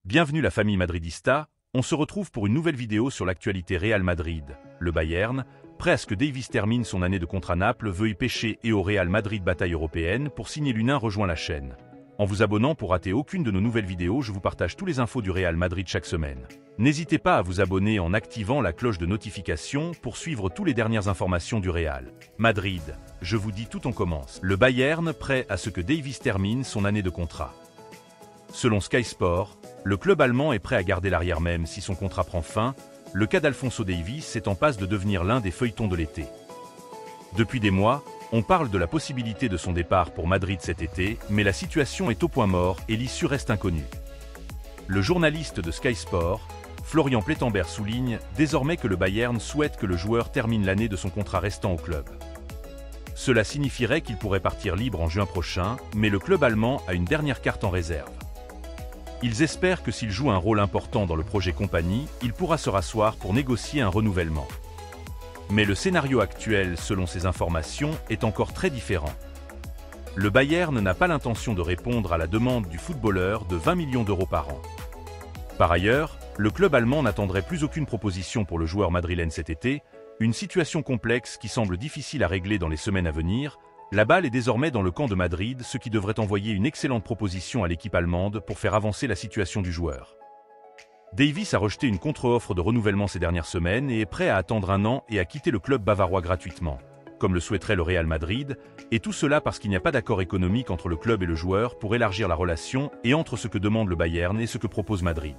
Bienvenue la famille madridista, on se retrouve pour une nouvelle vidéo sur l'actualité Real Madrid. Le Bayern, prêt à ce que Davies termine son année de contrat Naples, veut y pêcher et au Real Madrid bataille européenne pour signer l'U1 rejoint la chaîne. En vous abonnant pour rater aucune de nos nouvelles vidéos, je vous partage tous les infos du Real Madrid chaque semaine. N'hésitez pas à vous abonner en activant la cloche de notification pour suivre toutes les dernières informations du Real Madrid. Je vous dis tout, on commence. Le Bayern prêt à ce que Davies termine son année de contrat. Selon Sky Sport, le club allemand est prêt à garder l'arrière même si son contrat prend fin. Le cas d'Alphonso Davies est en passe de devenir l'un des feuilletons de l'été. Depuis des mois, on parle de la possibilité de son départ pour Madrid cet été, mais la situation est au point mort et l'issue reste inconnue. Le journaliste de Sky Sport, Florian Plettenberg, souligne désormais que le Bayern souhaite que le joueur termine l'année de son contrat restant au club. Cela signifierait qu'il pourrait partir libre en juin prochain, mais le club allemand a une dernière carte en réserve. Ils espèrent que s'il joue un rôle important dans le projet compagnie, il pourra se rasseoir pour négocier un renouvellement. Mais le scénario actuel, selon ces informations, est encore très différent. Le Bayern n'a pas l'intention de répondre à la demande du footballeur de 20 millions d'euros par an. Par ailleurs, le club allemand n'attendrait plus aucune proposition pour le joueur madrilène cet été, une situation complexe qui semble difficile à régler dans les semaines à venir. La balle est désormais dans le camp de Madrid, ce qui devrait envoyer une excellente proposition à l'équipe allemande pour faire avancer la situation du joueur. Davies a rejeté une contre-offre de renouvellement ces dernières semaines et est prêt à attendre un an et à quitter le club bavarois gratuitement, comme le souhaiterait le Real Madrid, et tout cela parce qu'il n'y a pas d'accord économique entre le club et le joueur pour élargir la relation et entre ce que demande le Bayern et ce que propose Madrid.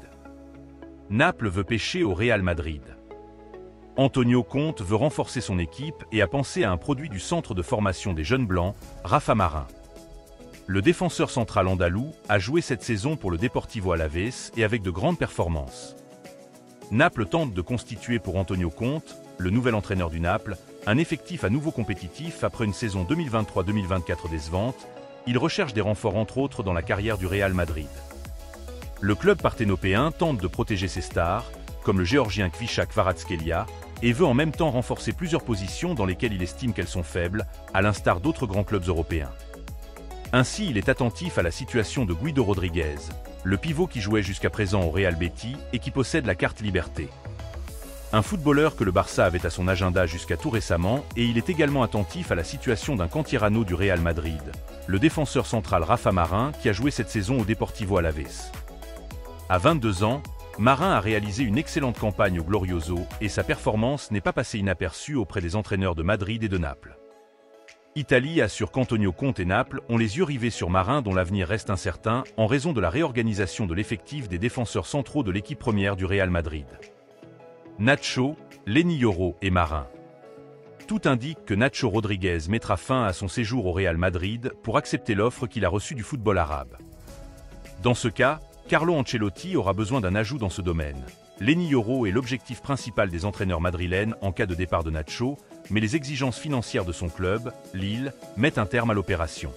Naples veut pêcher au Real Madrid. Antonio Conte veut renforcer son équipe et a pensé à un produit du centre de formation des jeunes blancs, Rafa Marin. Le défenseur central andalou a joué cette saison pour le Deportivo Alavés et avec de grandes performances. Naples tente de constituer pour Antonio Conte, le nouvel entraîneur du Naples, un effectif à nouveau compétitif après une saison 2023-2024 décevante. Il recherche des renforts entre autres dans la carrière du Real Madrid. Le club parthénopéen tente de protéger ses stars, comme le géorgien Kvicha Kvaratskhelia, et veut en même temps renforcer plusieurs positions dans lesquelles il estime qu'elles sont faibles, à l'instar d'autres grands clubs européens. Ainsi, il est attentif à la situation de Guido Rodriguez, le pivot qui jouait jusqu'à présent au Real Betis et qui possède la carte Liberté. Un footballeur que le Barça avait à son agenda jusqu'à tout récemment, et il est également attentif à la situation d'un canterano du Real Madrid, le défenseur central Rafa Marin qui a joué cette saison au Deportivo Alavés. À 22 ans, Marin a réalisé une excellente campagne au Glorioso et sa performance n'est pas passée inaperçue auprès des entraîneurs de Madrid et de Naples. Italie assure qu'Antonio Conte et Naples ont les yeux rivés sur Marin dont l'avenir reste incertain en raison de la réorganisation de l'effectif des défenseurs centraux de l'équipe première du Real Madrid. Nacho, Leny Yoro et Marin. Tout indique que Nacho Rodriguez mettra fin à son séjour au Real Madrid pour accepter l'offre qu'il a reçue du football arabe. Dans ce cas, Carlo Ancelotti aura besoin d'un ajout dans ce domaine. Leny Yoro est l'objectif principal des entraîneurs madrilènes en cas de départ de Nacho, mais les exigences financières de son club, Lille, mettent un terme à l'opération.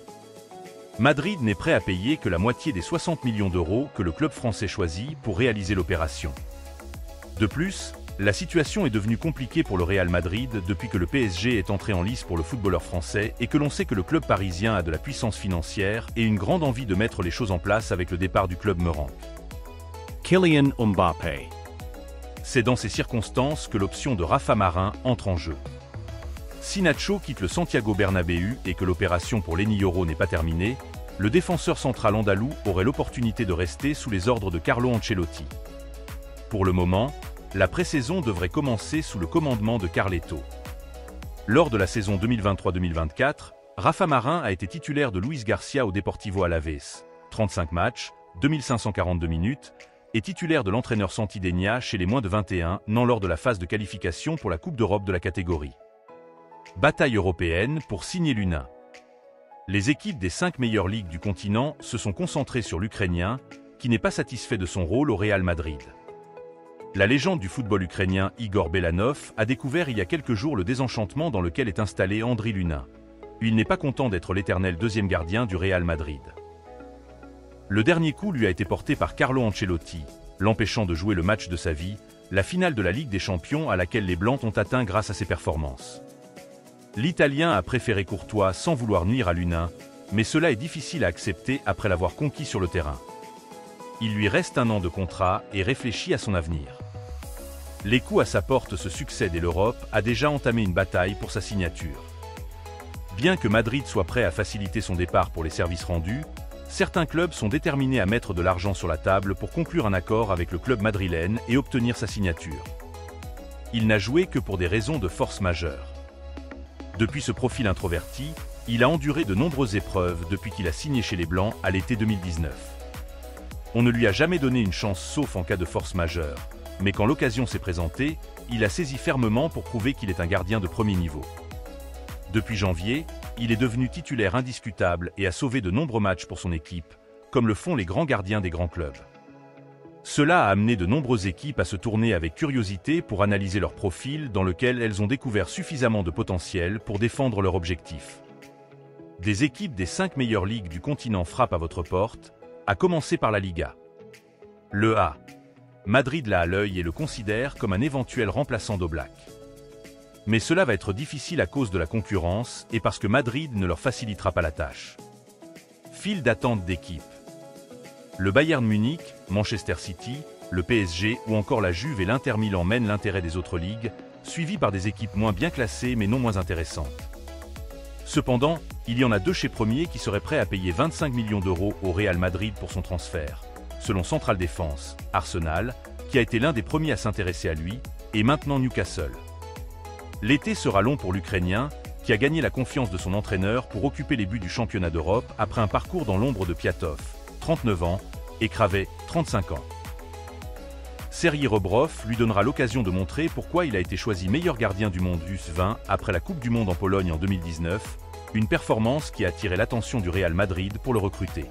Madrid n'est prêt à payer que la moitié des 60 millions d'euros que le club français choisit pour réaliser l'opération. De plus, la situation est devenue compliquée pour le Real Madrid depuis que le PSG est entré en lice pour le footballeur français et que l'on sait que le club parisien a de la puissance financière et une grande envie de mettre les choses en place avec le départ du club merengue. Kylian Mbappé. C'est dans ces circonstances que l'option de Rafa Marin entre en jeu. Si Nacho quitte le Santiago Bernabéu et que l'opération pour Leny Yoro n'est pas terminée, le défenseur central andalou aurait l'opportunité de rester sous les ordres de Carlo Ancelotti. Pour le moment, la pré-saison devrait commencer sous le commandement de Carleto. Lors de la saison 2023-2024, Rafa Marin a été titulaire de Luis Garcia au Deportivo Alavés, 35 matchs, 2542 minutes, et titulaire de l'entraîneur Santidenia chez les moins de 21 ans lors de la phase de qualification pour la Coupe d'Europe de la catégorie. Bataille européenne pour signer l'U1. Les équipes des 5 meilleures ligues du continent se sont concentrées sur l'Ukrainien, qui n'est pas satisfait de son rôle au Real Madrid. La légende du football ukrainien Igor Belanov a découvert il y a quelques jours le désenchantement dans lequel est installé Andriy Lunin. Il n'est pas content d'être l'éternel deuxième gardien du Real Madrid. Le dernier coup lui a été porté par Carlo Ancelotti, l'empêchant de jouer le match de sa vie, la finale de la Ligue des Champions à laquelle les Blancs ont atteint grâce à ses performances. L'Italien a préféré Courtois sans vouloir nuire à Lunin, mais cela est difficile à accepter après l'avoir conquis sur le terrain. Il lui reste 1 an de contrat et réfléchit à son avenir. Les coups à sa porte se succèdent et l'Europe a déjà entamé une bataille pour sa signature. Bien que Madrid soit prêt à faciliter son départ pour les services rendus, certains clubs sont déterminés à mettre de l'argent sur la table pour conclure un accord avec le club madrilène et obtenir sa signature. Il n'a joué que pour des raisons de force majeure. Depuis ce profil introverti, il a enduré de nombreuses épreuves depuis qu'il a signé chez les Blancs à l'été 2019. On ne lui a jamais donné une chance sauf en cas de force majeure, mais quand l'occasion s'est présentée, il a saisi fermement pour prouver qu'il est un gardien de premier niveau. Depuis janvier, il est devenu titulaire indiscutable et a sauvé de nombreux matchs pour son équipe, comme le font les grands gardiens des grands clubs. Cela a amené de nombreuses équipes à se tourner avec curiosité pour analyser leur profil dans lequel elles ont découvert suffisamment de potentiel pour défendre leur objectif. Des équipes des 5 meilleures ligues du continent frappent à votre porte, à commencer par la Liga. Le A. Madrid l'a à l'œil et le considère comme un éventuel remplaçant d'Oblak. Mais cela va être difficile à cause de la concurrence et parce que Madrid ne leur facilitera pas la tâche. File d'attente d'équipes. Le Bayern Munich, Manchester City, le PSG ou encore la Juve et l'Inter Milan mènent l'intérêt des autres ligues, suivis par des équipes moins bien classées mais non moins intéressantes. Cependant, il y en a 2 chez Premier qui seraient prêts à payer 25 millions d'euros au Real Madrid pour son transfert, selon Central Défense, Arsenal, qui a été l'un des premiers à s'intéresser à lui, et maintenant Newcastle. L'été sera long pour l'Ukrainien, qui a gagné la confiance de son entraîneur pour occuper les buts du championnat d'Europe après un parcours dans l'ombre de Piatov, 39 ans, et Kravet, 35 ans. Serhii Rebrov lui donnera l'occasion de montrer pourquoi il a été choisi meilleur gardien du monde U20 après la Coupe du Monde en Pologne en 2019, une performance qui a attiré l'attention du Real Madrid pour le recruter.